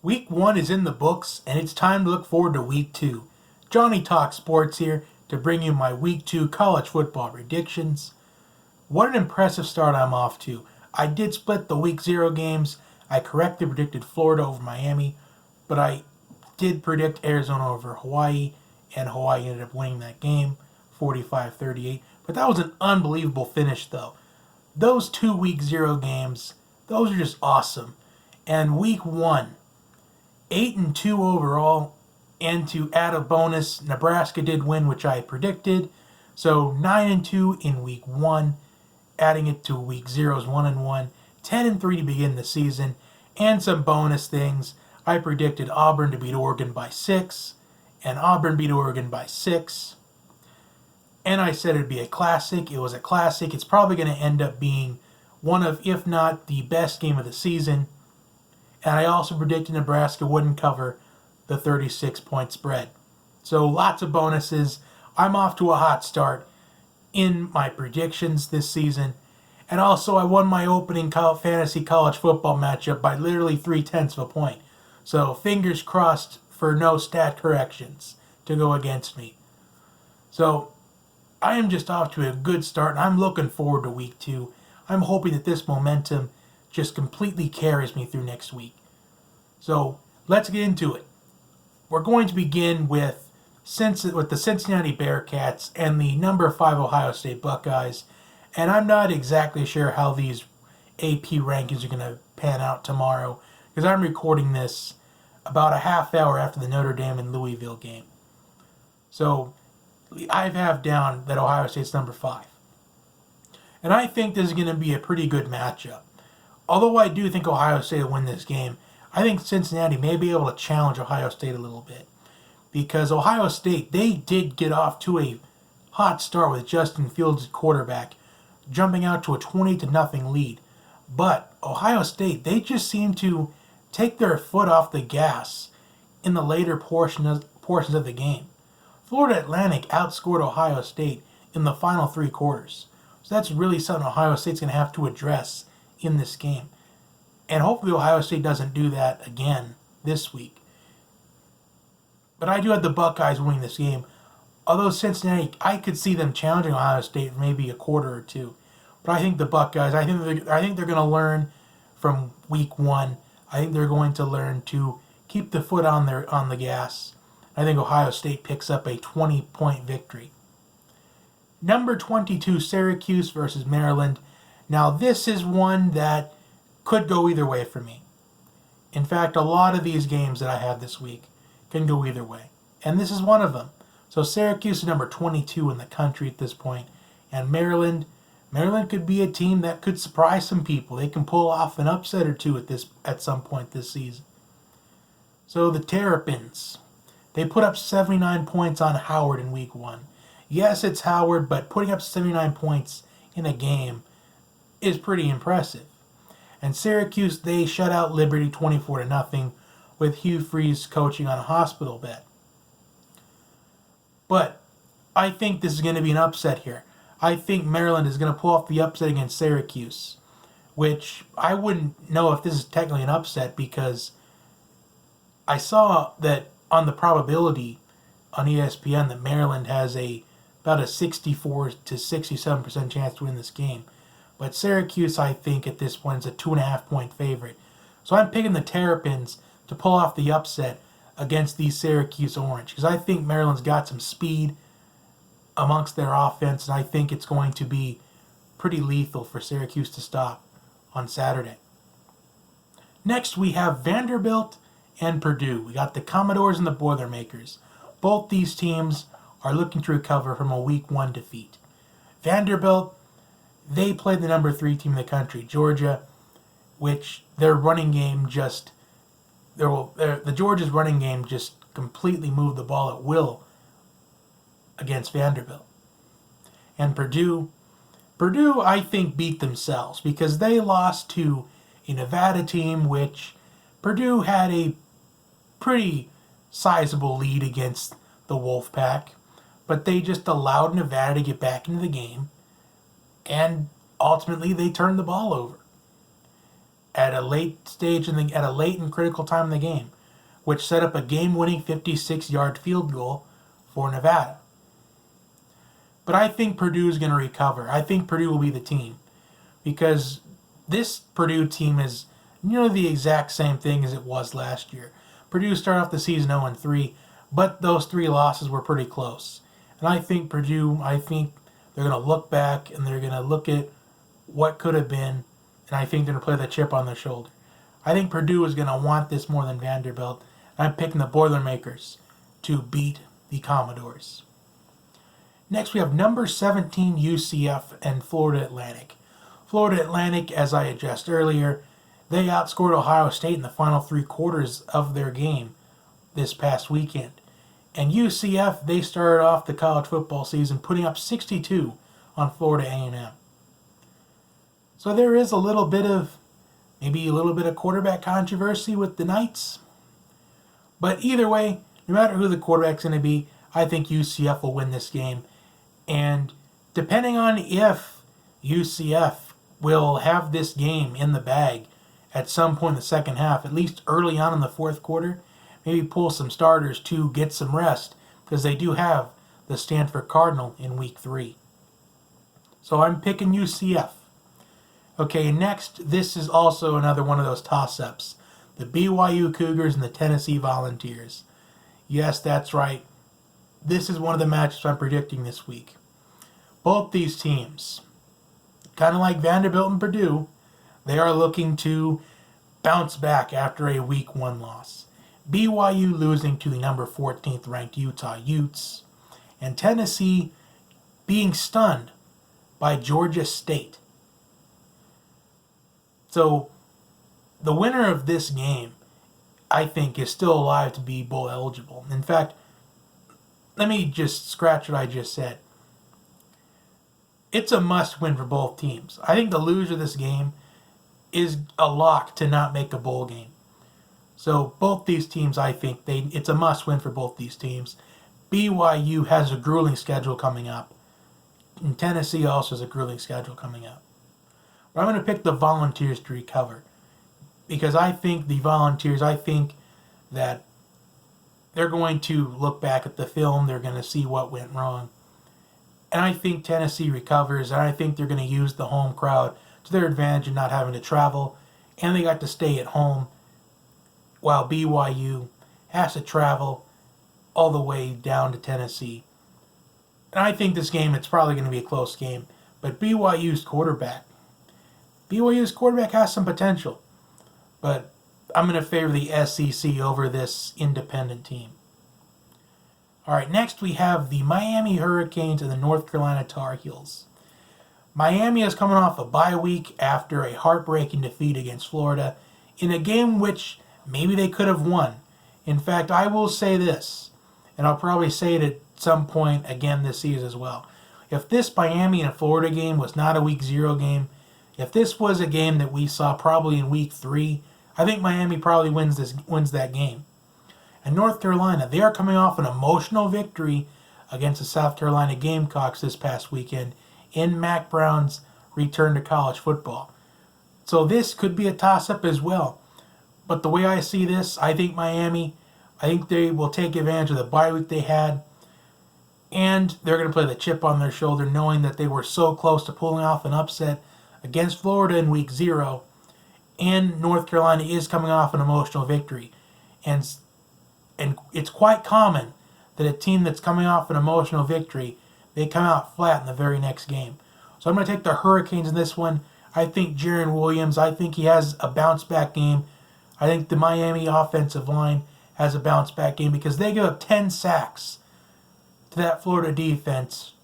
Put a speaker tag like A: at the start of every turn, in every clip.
A: Week 1 is in the books, and it's time to look forward to Week 2. Johnny Talk Sports here to bring you my Week 2 college football predictions. What an impressive start I'm off to. I did split the Week 0 games. I correctly predicted Florida over Miami, but I did predict Arizona over Hawaii, and Hawaii ended up winning that game, 45-38. But that was an unbelievable finish, though. Those two Week 0 games, those are just awesome. And Week 1, 8-2 overall, and to add a bonus, Nebraska did win, which I predicted. So 9-2 in Week 1, adding it to Week 0's 1-1, 10-3 to begin the season, and some bonus things. I predicted Auburn to beat Oregon by 6, and Auburn beat Oregon by 6. And I said it'd be a classic. It was a classic. It's probably going to end up being one of, if not the best game of the season. And I also predicted Nebraska wouldn't cover the 36-point spread. So lots of bonuses. I'm off to a hot start in my predictions this season. And also I won my opening fantasy college football matchup by literally 0.3 of a point. So fingers crossed for no stat corrections to go against me. So I am just off to a good start, and I'm looking forward to Week 2. I'm hoping that this momentum just completely carries me through next week. So let's get into it. We're going to begin with the Cincinnati Bearcats and the number 5 Ohio State Buckeyes. And I'm not exactly sure how these AP rankings are going to pan out tomorrow, because I'm recording this about a half hour after the Notre Dame and Louisville game. So I have down that Ohio State's number 5. And I think this is going to be a pretty good matchup. Although I do think Ohio State will win this game, I think Cincinnati may be able to challenge Ohio State a little bit. Because Ohio State, they did get off to a hot start with Justin Fields at quarterback, jumping out to a 20-0 lead. But Ohio State, they just seem to take their foot off the gas in the later portions of the game. Florida Atlantic outscored Ohio State in the final 3 quarters. So that's really something Ohio State's going to have to address in this game. And hopefully Ohio State doesn't do that again this week. But I do have the Buckeyes winning this game. Although Cincinnati, I could see them challenging Ohio State for maybe a quarter or two. But I think the Buckeyes, I think they're going to learn from Week 1. I think they're going to learn to keep the foot on the gas. I think Ohio State picks up a 20-point victory. Number 22, Syracuse versus Maryland. Now this is one that could go either way for me. In fact, a lot of these games that I have this week can go either way. And this is one of them. So Syracuse is number 22 in the country at this point. And Maryland could be a team that could surprise some people. They can pull off an upset or two at some point this season. So the Terrapins, they put up 79 points on Howard in Week 1. Yes, it's Howard, but putting up 79 points in a game is pretty impressive. And Syracuse, they shut out Liberty 24-0 with Hugh Freeze coaching on a hospital bed. But I think this is going to be an upset here. I think Maryland is going to pull off the upset against Syracuse, which I wouldn't know if this is technically an upset, because I saw that on the probability on ESPN that Maryland has about a 64 to 67% chance to win this game. But Syracuse, I think, at this point is a 2.5-point favorite. So I'm picking the Terrapins to pull off the upset against the Syracuse Orange, because I think Maryland's got some speed amongst their offense, and I think it's going to be pretty lethal for Syracuse to stop on Saturday. Next, we have Vanderbilt and Purdue. We got the Commodores and the Boilermakers. Both these teams are looking to recover from a Week 1 defeat. Vanderbilt, they played the number 3 team in the country, Georgia, which their running game Georgia's running game just completely moved the ball at will against Vanderbilt. And Purdue, I think, beat themselves, because they lost to a Nevada team, which Purdue had a pretty sizable lead against the Wolfpack, but they just allowed Nevada to get back into the game, and ultimately they turned the ball over. at a late and critical time in the game, which set up a game-winning 56-yard field goal for Nevada. But I think Purdue is going to recover. I think Purdue will be the team because this Purdue team is nearly the exact same thing as it was last year. Purdue started off the season 0-3, but those 3 losses were pretty close. And I think Purdue, they're going to look back and they're going to look at what could have been, and I think they're going to play the chip on their shoulder. I think Purdue is going to want this more than Vanderbilt. I'm picking the Boilermakers to beat the Commodores. Next, we have number 17 UCF and Florida Atlantic. Florida Atlantic, as I addressed earlier, they outscored Ohio State in the final 3 quarters of their game this past weekend. And UCF, they started off the college football season putting up 62 on Florida A&M. So there is maybe a little bit of quarterback controversy with the Knights. But either way, no matter who the quarterback's going to be, I think UCF will win this game. And depending on if UCF will have this game in the bag at some point in the second half, at least early on in the fourth quarter, maybe pull some starters to get some rest because they do have the Stanford Cardinal in week 3. So I'm picking UCF. Okay, next, this is also another one of those toss-ups. The BYU Cougars and the Tennessee Volunteers. Yes, that's right. This is one of the matchups I'm predicting this week. Both these teams, kind of like Vanderbilt and Purdue, they are looking to bounce back after a week 1 loss. BYU losing to the number 14th ranked Utah Utes, and Tennessee being stunned by Georgia State. So the winner of this game, I think, is still alive to be bowl eligible. In fact, let me just scratch what I just said. It's a must-win for both teams. I think the loser of this game is a lock to not make a bowl game. So both these teams, I think, it's a must-win for both these teams. BYU has a grueling schedule coming up. And Tennessee also has a grueling schedule coming up. But I'm going to pick the Volunteers to recover. Because I think the Volunteers, that they're going to look back at the film. They're going to see what went wrong. And I think Tennessee recovers. And I think they're going to use the home crowd to their advantage in not having to travel. And they got to stay at home while BYU has to travel all the way down to Tennessee. And I think this game, it's probably going to be a close game. But BYU's quarterback has some potential. But I'm going to favor the SEC over this independent team. All right, next we have the Miami Hurricanes and the North Carolina Tar Heels. Miami is coming off a bye week after a heartbreaking defeat against Florida in a game which maybe they could have won. In fact, I will say this, and I'll probably say it at some point again this season as well. If this Miami and Florida game was not a week 0 game, if this was a game that we saw probably in week 3, I think Miami probably wins that game. And North Carolina, they are coming off an emotional victory against the South Carolina Gamecocks this past weekend in Mack Brown's return to college football. So this could be a toss-up as well. But the way I see this, I think they will take advantage of the bye week they had. And they're going to play the chip on their shoulder knowing that they were so close to pulling off an upset against Florida in week 0. And North Carolina is coming off an emotional victory. And it's quite common that a team that's coming off an emotional victory, they come out flat in the very next game. So I'm going to take the Hurricanes in this one. I think Jaron Williams, I think he has a bounce-back game. I think the Miami offensive line has a bounce-back game because they give up 10 sacks to that Florida defense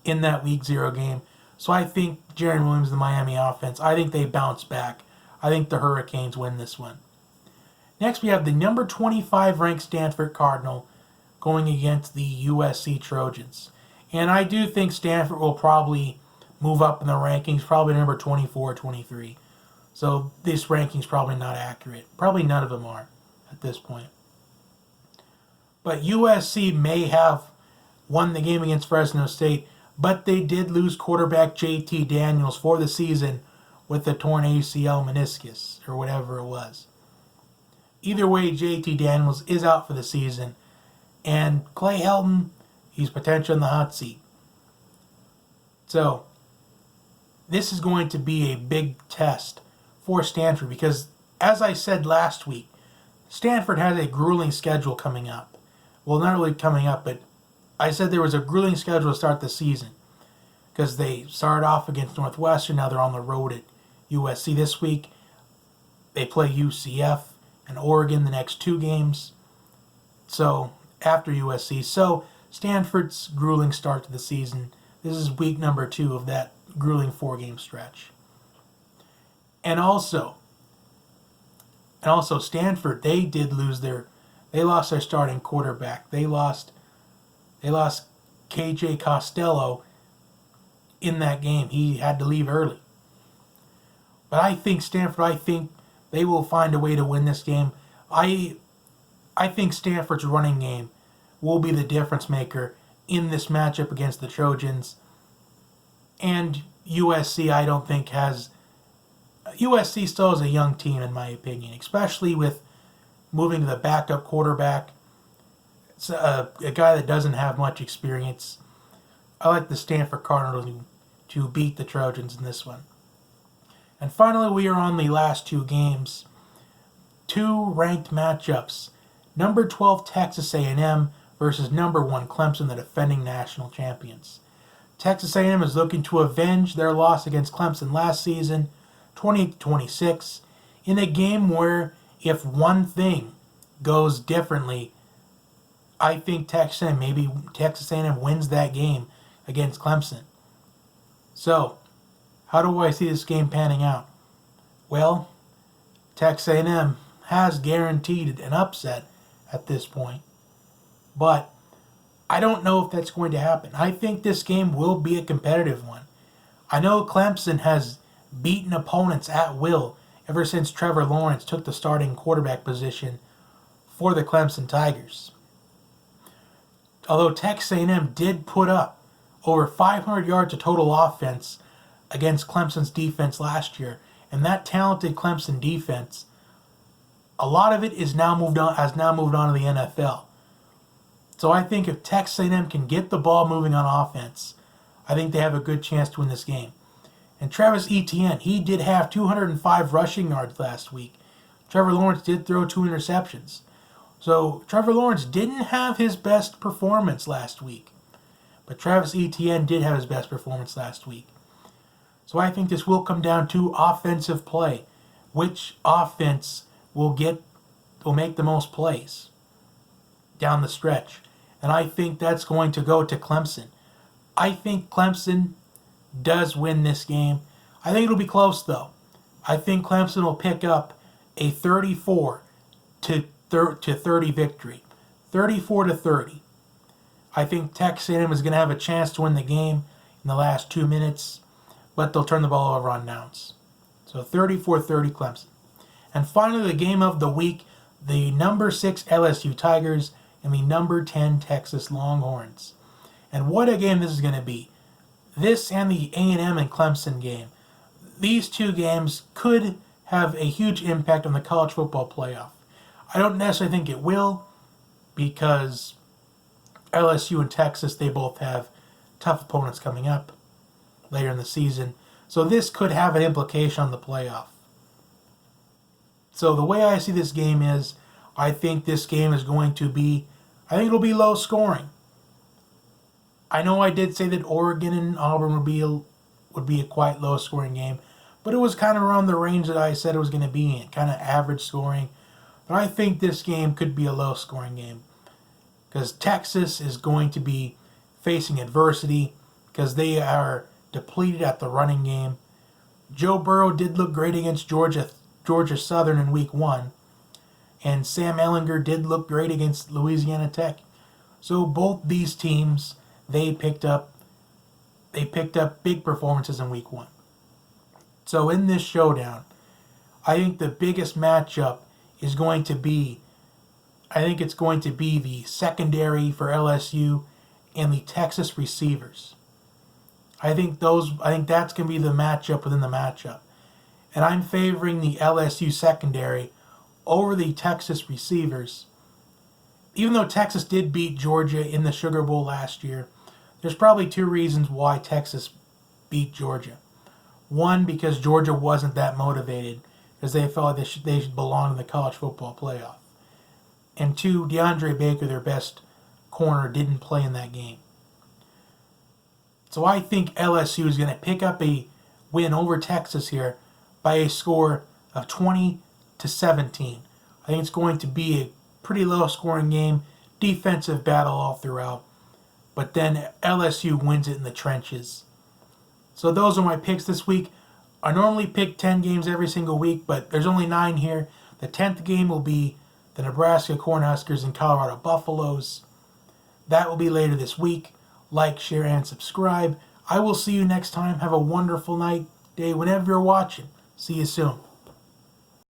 A: in that week 0 game. So I think Jaron Williams, the Miami offense, I think they bounce back. I think the Hurricanes win this one. Next, we have the number 25 ranked Stanford Cardinal going against the USC Trojans. And I do think Stanford will probably move up in the rankings, probably number 24 or 23. So this ranking's probably not accurate. Probably none of them are at this point. But USC may have won the game against Fresno State, but they did lose quarterback JT Daniels for the season with the torn ACL meniscus or whatever it was. Either way, JT Daniels is out for the season, and Clay Helton, he's potentially in the hot seat. So, this is going to be a big test for Stanford because, as I said last week, Stanford has a grueling schedule coming up. Well, not really coming up, but I said there was a grueling schedule to start the season because they started off against Northwestern. Now they're on the road at USC this week. They play UCF and Oregon the next 2 games. So, after USC. So, Stanford's grueling start to the season. This is week number 2 of that grueling 4-game stretch. And also Stanford, they lost their starting quarterback. They lost KJ Costello in that game. He had to leave early. But I think they will find a way to win this game. I think Stanford's running game will be the difference maker in this matchup against the Trojans. And USC, I don't think has... USC still is a young team, in my opinion, especially with moving to the backup quarterback. It's a guy that doesn't have much experience. I like the Stanford Cardinals to beat the Trojans in this one. And finally, we are on the last 2 games. 2 ranked matchups. Number 12 Texas A&M versus number 1 Clemson, the defending national champions. Texas A&M is looking to avenge their loss against Clemson last season, 20-26, in a game where if one thing goes differently, I think Texas A&M wins that game against Clemson. So, how do I see this game panning out? Well, Texas A&M has guaranteed an upset at this point, but I don't know if that's going to happen. I think this game will be a competitive one. I know Clemson has beaten opponents at will ever since Trevor Lawrence took the starting quarterback position for the Clemson Tigers. Although Texas A&M did put up over 500 yards of total offense against Clemson's defense last year, and that talented Clemson defense, a lot of it has now moved on to the NFL. So I think if Texas A&M can get the ball moving on offense, I think they have a good chance to win this game. And Travis Etienne, he did have 205 rushing yards last week. Trevor Lawrence did throw 2 interceptions. So Trevor Lawrence didn't have his best performance last week. But Travis Etienne did have his best performance last week. So I think this will come down to offensive play. Which offense will make the most plays down the stretch. And I think that's going to go to Clemson. I think Clemson does win this game. I think it'll be close though. I think Clemson will pick up a 34 to 30 victory. 34 to 30. I think Texas A&M is going to have a chance to win the game in the last 2 minutes, but they'll turn the ball over on downs. So 34-30 Clemson. And finally, the game of the week, the number 6 LSU Tigers and the number 10 Texas Longhorns. And what a game this is going to be. This and the A&M and Clemson game. These 2 games could have a huge impact on the college football playoff. I don't necessarily think it will, because LSU and Texas, they both have tough opponents coming up later in the season. So this could have an implication on the playoff. So the way I see this game is, I think this game is going to be, I think it'll be low scoring. I know I did say that Oregon and Auburn would be a quite low scoring game, but it was kind of around the range that I said it was going to be in, kind of average scoring. But I think this game could be a low scoring game, because Texas is going to be facing adversity because they are depleted at the running game. Joe Burrow did look great against Georgia Southern in week 1, and Sam Ehlinger did look great against Louisiana Tech. So both these teams, they picked up big performances in week 1. So in this showdown, I think the biggest matchup is going to be, the secondary for LSU and the Texas receivers. I think that's going to be the matchup within the matchup. and I'm favoring the LSU secondary over the Texas receivers. Even though Texas did beat Georgia in the Sugar Bowl last year, there's probably two reasons why Texas beat Georgia. One, because Georgia wasn't that motivated, because they felt like they should belong in the college football playoff. And two, DeAndre Baker, their best corner, didn't play in that game. So I think LSU is going to pick up a win over Texas here by a score of 20-17. I think it's going to be a pretty low scoring game, defensive battle all throughout, but then LSU wins it in the trenches. So those are my picks this week. I normally pick 10 games every single week, but there's only 9 here. The 10th game will be the Nebraska Cornhuskers and Colorado Buffaloes. That will be later this week. Like, share, and subscribe. I will see you next time. Have a wonderful night, day, whenever you're watching. See you soon.